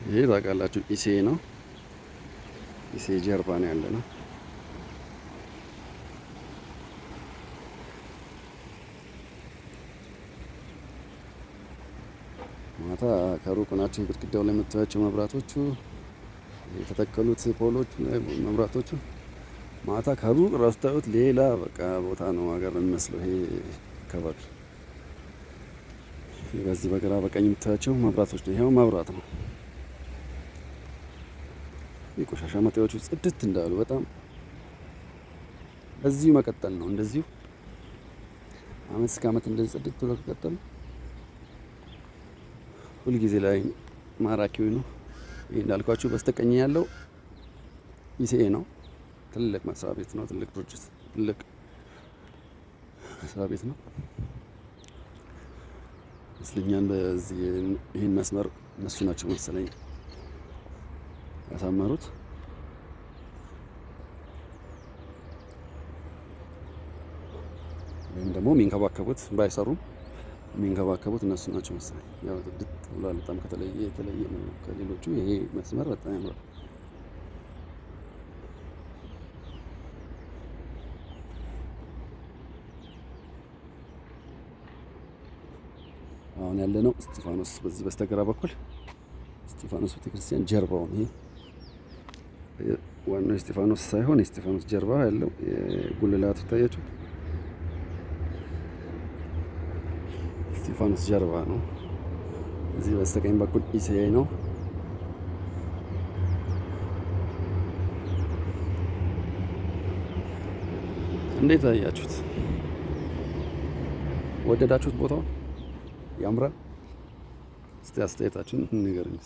ይሄ ታውቃላችሁ ኢሴ ነው። ኢሴ ጀርባ ነው ያለ ነው። ማታ ከሩቅ ናቸው ግድግዳው ላይ የምታዩቸው መብራቶቹ፣ የተተከሉት ፖሎች መብራቶቹ ማታ ከሩቅ ራሱ ታዩት ሌላ በቃ ቦታ ነው ሀገር የሚመስለው ይሄ አካባቢ። በዚህ በግራ በቀኝ የምታዩቸው መብራቶች ነው። ይሄው መብራት ነው። የቆሻሻ መጣያዎቹ ጽድት እንዳሉ በጣም በዚሁ መቀጠል ነው። እንደዚሁ አመት እስከ አመት እንደዚህ ጽድት ብሎ ከቀጠሉ ሁልጊዜ ላይ ማራኪው ነው። ይሄ እንዳልኳችሁ በስተቀኝ ያለው ኢሲኤ ነው። ትልቅ መስሪያ ቤት ነው። ትልቅ ድርጅት፣ ትልቅ መስሪያ ቤት ነው ይመስለኛል። በዚህ ይህን መስመር እነሱ ናቸው መሰለኝ ያሳመሩት። ወይም ደግሞ የሚንከባከቡት ባይሰሩም የሚንከባከቡት እነሱ ናቸው መሰለኝ። ያው ጥድት ብሏል። በጣም የተለየ ነው ከሌሎቹ። ይሄ መስመር በጣም ያምራል። አሁን ያለነው እስጢፋኖስ፣ በዚህ በስተግራ በኩል እስጢፋኖስ ቤተክርስቲያን ጀርባው ነው። ይሄ ዋናው እስጢፋኖስ ሳይሆን የእስጢፋኖስ ጀርባ ያለው የጉልላቱ ታያችሁ። እስጢፋኖስ ጀርባ ነው። እዚህ በስተቀኝ በኩል ኢሲኤ ነው። እንዴት አያችሁት? ወደዳችሁት? ቦታውን ያምራል? እስቲ አስተያየታችሁን ንገሩኝ።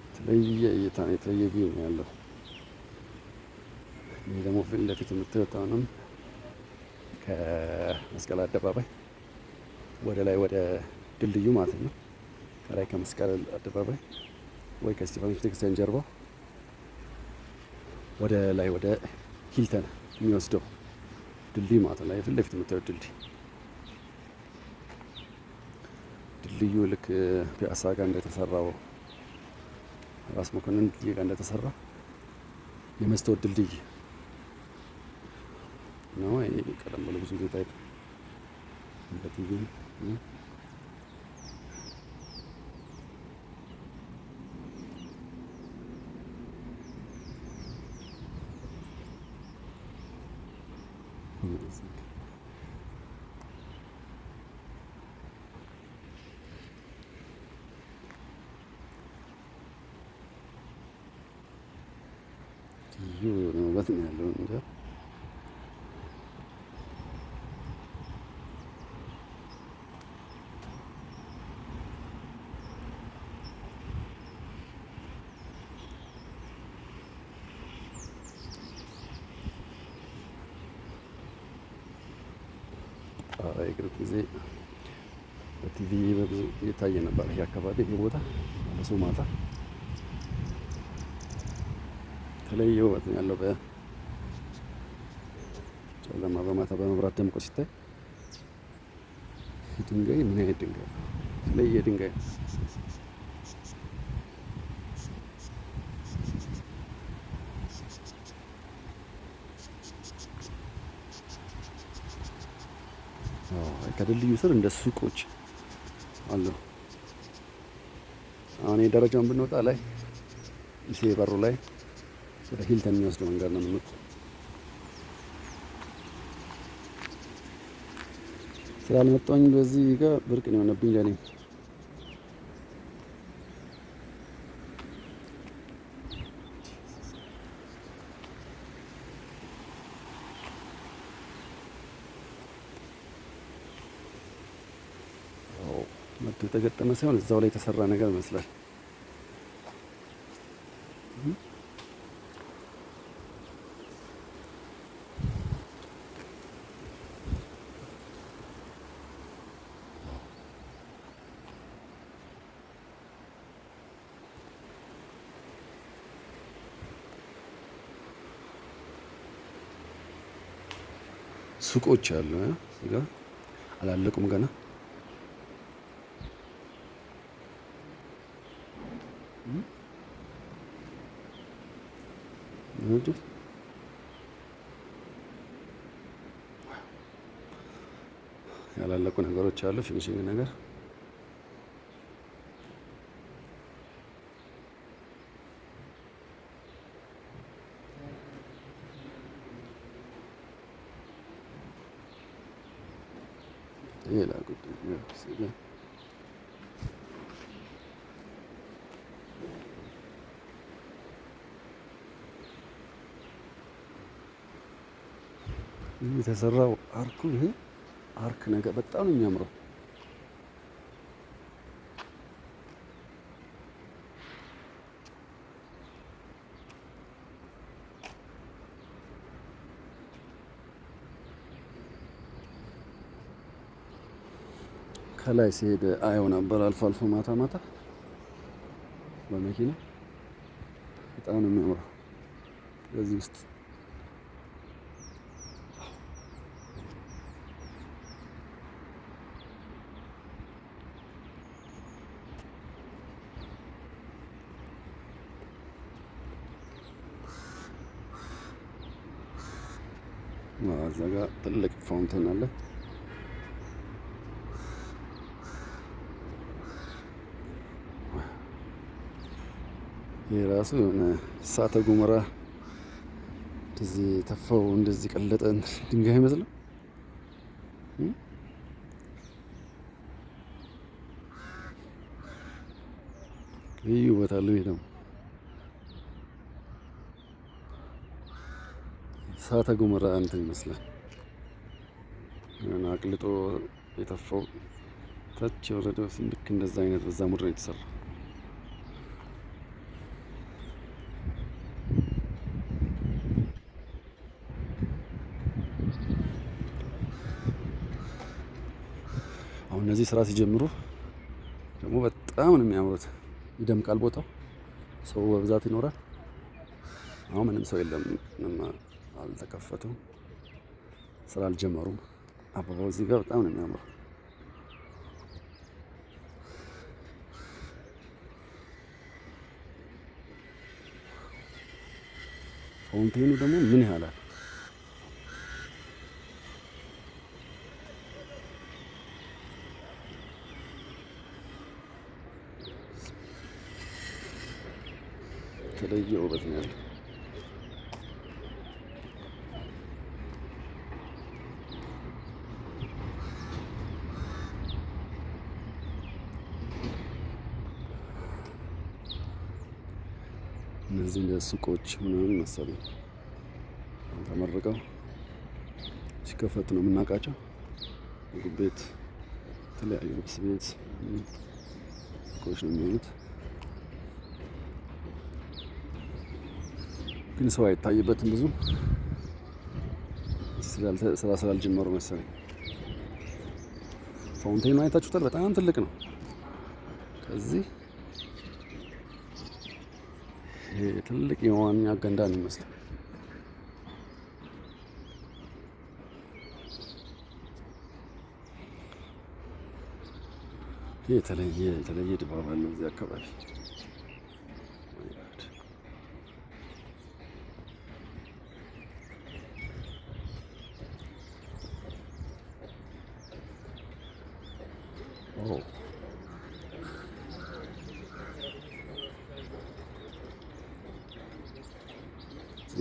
የተለየ እይታ ነው። የተለየ ቪው ነው ያለው። ይህ ደግሞ ፊት ለፊት የምታዩት አሁንም ከመስቀል አደባባይ ወደ ላይ ወደ ድልድዩ ማለት ነው። ከላይ ከመስቀል አደባባይ ወይ ከእስጢፋኖስ ቤተክርስቲያን ጀርባ ወደ ላይ ወደ ሂልተን የሚወስደው ድልድይ ማለት ነው። ፊት ለፊት የምታዩት ድልድዩ ልክ ፒያሳ ጋር እንደተሰራው ራስ መኮንን ድልድይ ጋር እንደተሰራ የመስታወት ድልድይ ነው። ቀደም ብሎ ብዙ ጊዜ ታይቶ በቲቪ ነው በት ነው ያለው እንጂ የቅርብ ጊዜ በቲቪ በብዙ እየታየ ነበር። ይሄ አካባቢ ይሄ ቦታ በሰው ማታ የተለየ ውበት ነው ያለው። በጨለማ በማታ በመብራት ደምቆ ሲታይ ድንጋይ ምን አይነት ድንጋይ ነው? የተለየ ድንጋይ ነው። ከድልድዩ ስር እንደ ሱቆች አሉ። አሁን የደረጃውን ብንወጣ ላይ ኢሴ በሩ ላይ ወደ ሂልተን የሚወስደው መንገድ ነው የምንወጣው። ስላልመጣሁኝ በዚህ ጋር ብርቅ ነው የሆነብኝ ለኔ። መቶ የተገጠመ ሳይሆን እዛው ላይ የተሰራ ነገር ይመስላል። ሱቆች አሉ እዚህ ጋር አላለቁም ገና። ያላለቁ ነገሮች አሉ፣ ፊኒሺንግ ነገር። ሌላ ጉዳይ ነው። የተሰራው አርኩ ይሄ አርክ ነገር በጣም ነው የሚያምረው። ከላይ ሲሄድ አየው ነበር አልፎ አልፎ ማታ ማታ በመኪና በጣም ነው የሚያምረው። በዚህ ውስጥ እዛ ጋር ትልቅ ፋውንቴን አለ። ይሄ ራሱ የሆነ እሳተ ገሞራ እንደዚህ ተፋው እንደዚህ ቀለጠ ድንጋይ አይመስልም? ልዩ ቦታ አለው። ይሄ ደግሞ እሳተ ገሞራ እንትን ይመስላል። የሆነ አቅልጦ የተፋው ታች የወረደው ልክ እንደዛ አይነት በዛ ሙድ ነው የተሰራው። አሁን እነዚህ ስራ ሲጀምሩ ደግሞ በጣም ነው የሚያምሩት። ይደምቃል ቦታው፣ ሰው በብዛት ይኖራል። አሁን ምንም ሰው የለም፣ ምንም አልተከፈቱም፣ ስራ አልጀመሩም። አበባው እዚህ ጋር በጣም ነው የሚያምረው። ፋውንቴኑ ደግሞ ምን ያህላል? የተለየ ውበት ነው ያለው። እነዚህ እንደ ሱቆች ምናምን መሰለኝ ተመርቀው ሲከፈቱ ነው የምናውቃቸው። ምግብ ቤት፣ የተለያዩ ልብስ ቤት ሱቆች ነው የሚሆኑት። ግን ሰው አይታይበትም ብዙ ስራ ስላልጀመሩ መሰለኝ። ፋውንቴኑ አይታችሁታል? በጣም ትልቅ ነው። ከዚህ ይሄ ትልቅ የመዋኛ ገንዳ ነው የሚመስለው። ይሄ የተለየ ድባብ አለው እዚህ አካባቢ።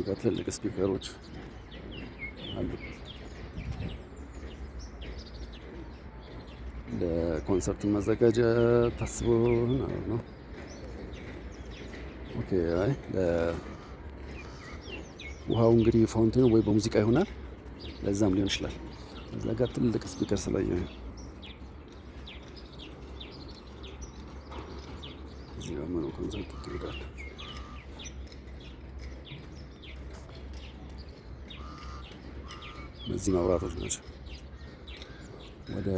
እዚህ ጋር ትልልቅ ስፒከሮች አሉ። ለኮንሰርት መዘጋጃ ታስቦ ነው። ኦኬ። አይ ውሃው እንግዲህ ፋውንቴኑ ወይ በሙዚቃ ይሆናል፣ ለዛም ሊሆን ይችላል። እዛ ጋር ትልቅ ስፒከር ስላየሁ እዚህ ጋር ምን ኮንሰርት ይካሄዳል። እነዚህ መብራቶች ናቸው ወደ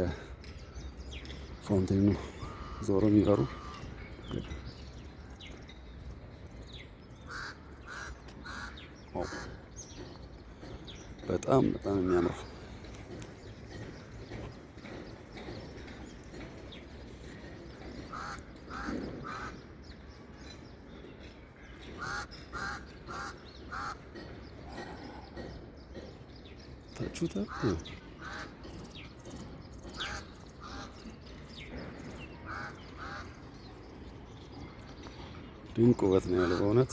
ፋውንቴኑ ዞሮ የሚቀሩ። በጣም በጣም የሚያምረው ታችሁታል። ድንቅ ውበት ነው ያለው በእውነት።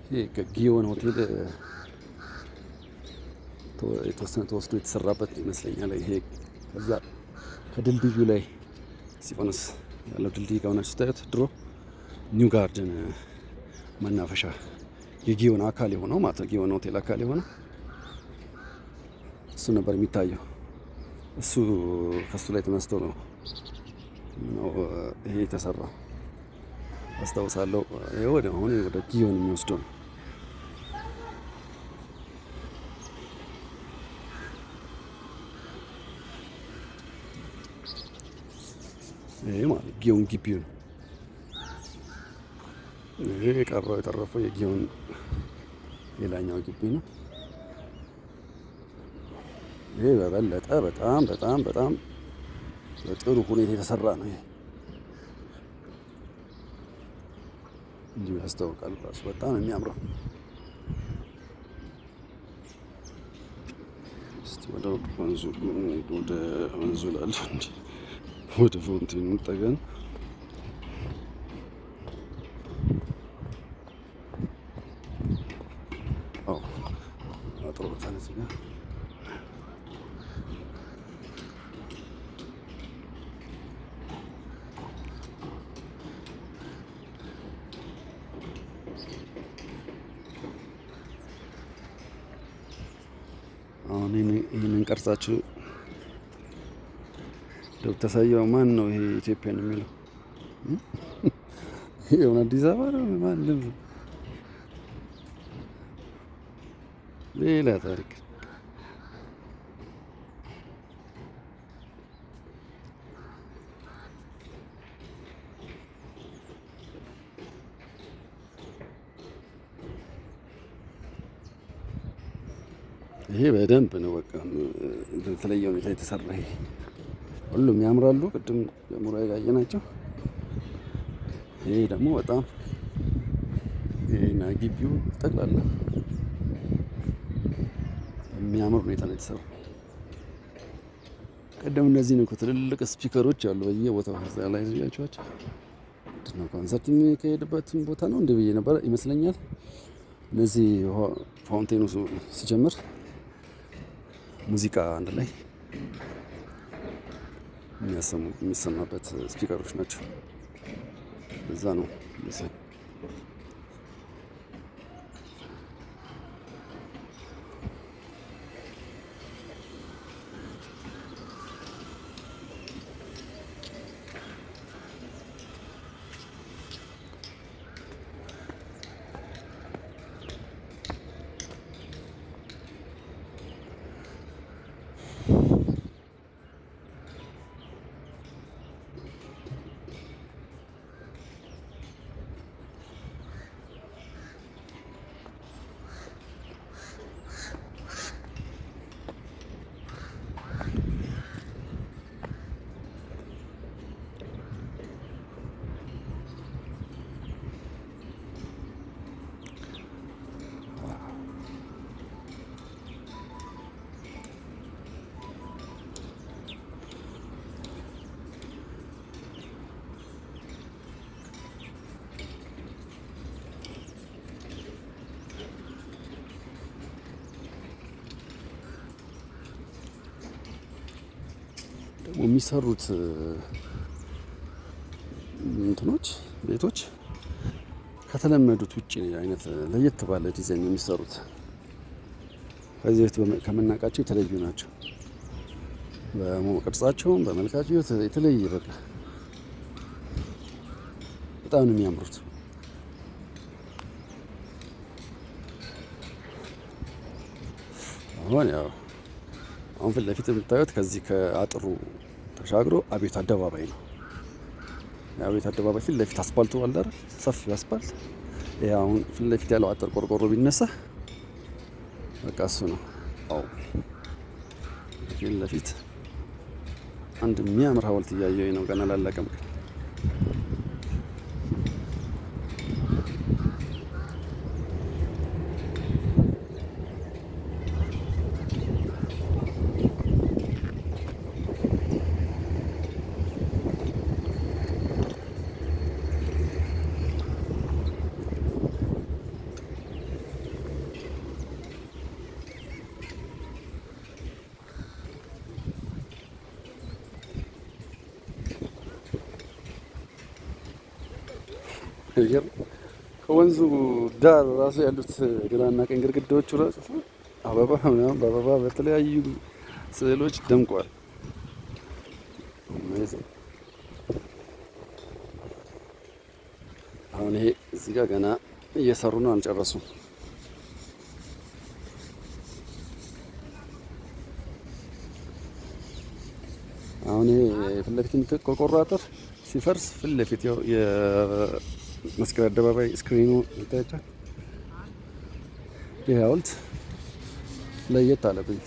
ይሄ ከጊዮን ሆቴል የተወሰነ ተወስዶ የተሰራበት ይመስለኛል። ይሄ ከዛ ከድልድዩ ላይ እስጢፋኖስ ያለው ድልድይ ጋር ሆናችሁ ስታዩት ድሮ ኒው ጋርደን መናፈሻ የጊዮን አካል የሆነው ማለት ነው። ጊዮን ሆቴል አካል የሆነው እሱ ነበር የሚታየው። እሱ ከሱ ላይ ተነስቶ ነው ይሄ የተሰራው አስታውሳለሁ። ወደ አሁን ወደ ጊዮን የሚወስደው ነው። ይሄ ማለት ጊዮን ግቢው ነው። ይሄ የቀረው የተረፈው የጊዮን ሌላኛው ግቢ ነው። ይሄ በበለጠ በጣም በጣም በጣም በጥሩ ሁኔታ የተሰራ ነው። ይሄ እንዲሁ ያስታውቃል። ራሱ በጣም ነው የሚያምረው። እስቲ ወደ ወንዙ ላለ እንጂ ወደ ፋውንቴኑ እንጠገን። አጥሮታል እዚህ ጋር አሁን ይህንን ቀርጻችሁ ዶክተር ሳየው ማን ነው ይሄ ኢትዮጵያን የሚለው? የሆነ አዲስ አበባ ነው ማንም ሌላ ታሪክ። ይሄ በደንብ ነው በቃ በተለየ ሁኔታ የተሰራ። ይሄ ሁሉም ያምራሉ። ቅድም ጀምሮ ያየናቸው። ይሄ ደግሞ በጣም ይሄና ግቢው ጠቅላላ የሚያምር ሁኔታ ነው የተሰራው። ቀደም እነዚህ ነው ትልልቅ ስፒከሮች አሉ በየቦታው እዛ ላይ ያያችኋቸው። ነው ኮንሰርት የሚካሄድበትን ቦታ ነው እንደ ብዬ ነበር ይመስለኛል። እነዚህ ፋውንቴኑ ሲጀምር ሙዚቃ አንድ ላይ የሚሰማበት ስፒከሮች ናቸው። እዛ ነው ደግሞ የሚሰሩት እንትኖች ቤቶች ከተለመዱት ውጭ አይነት ለየት ባለ ዲዛይን የሚሰሩት ከዚህ በፊት ከምናውቃቸው የተለዩ ናቸው። በቅርጻቸውም በመልካቸው የተለየ በቃ በጣም ነው የሚያምሩት። አሁን ፊት ለፊት የምታዩት ከዚህ ከአጥሩ ተሻግሮ አቤት አደባባይ ነው። የአቤት አደባባይ ፊት ለፊት አስፓልቱ አለ አይደል? ሰፊው አስፓልት። ይሄ አሁን ፊት ለፊት ያለው አጥር ቆርቆሮ ቢነሳ በቃ እሱ ነው። አዎ ፊት ለፊት አንድ የሚያምር ሐውልት እያየሁኝ ነው። ገና አላለቀም ግን ከወንዙ ዳር ራሱ ያሉት ግራና ቀኝ ግድግዳዎቹ ራሱ አበባ ምናምን በአበባ በተለያዩ ስዕሎች ደምቀዋል። አሁን ይሄ እዚህ ጋር ገና እየሰሩ ነው፣ አልጨረሱም። አሁን ይሄ ፊት ለፊት የምታዩት ቆርቆሮ አጥር ሲፈርስ ፊት ለፊት ያው የመስቀል አደባባይ ስክሪኑ ይታያችኋል። ይህ ሐውልት ለየት አለብኝ።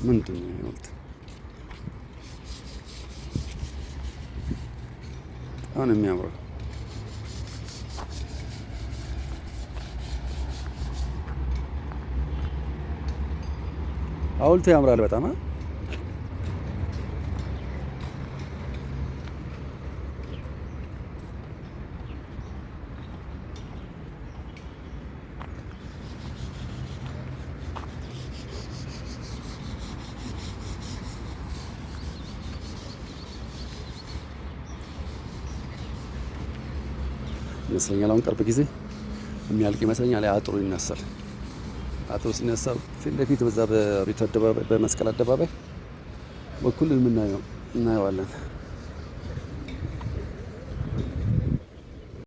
ምንድን ነው ሐውልት አሁን የሚያምረው ሐውልቱ ያምራል በጣም። ይመስለኛል አሁን ቅርብ ጊዜ የሚያልቅ ይመስለኛል። አጥሩ ይነሳል። አጥሩ ሲነሳ ፊት ለፊት በዛ በቤት አደባባይ በመስቀል አደባባይ በኩል እናየዋለን።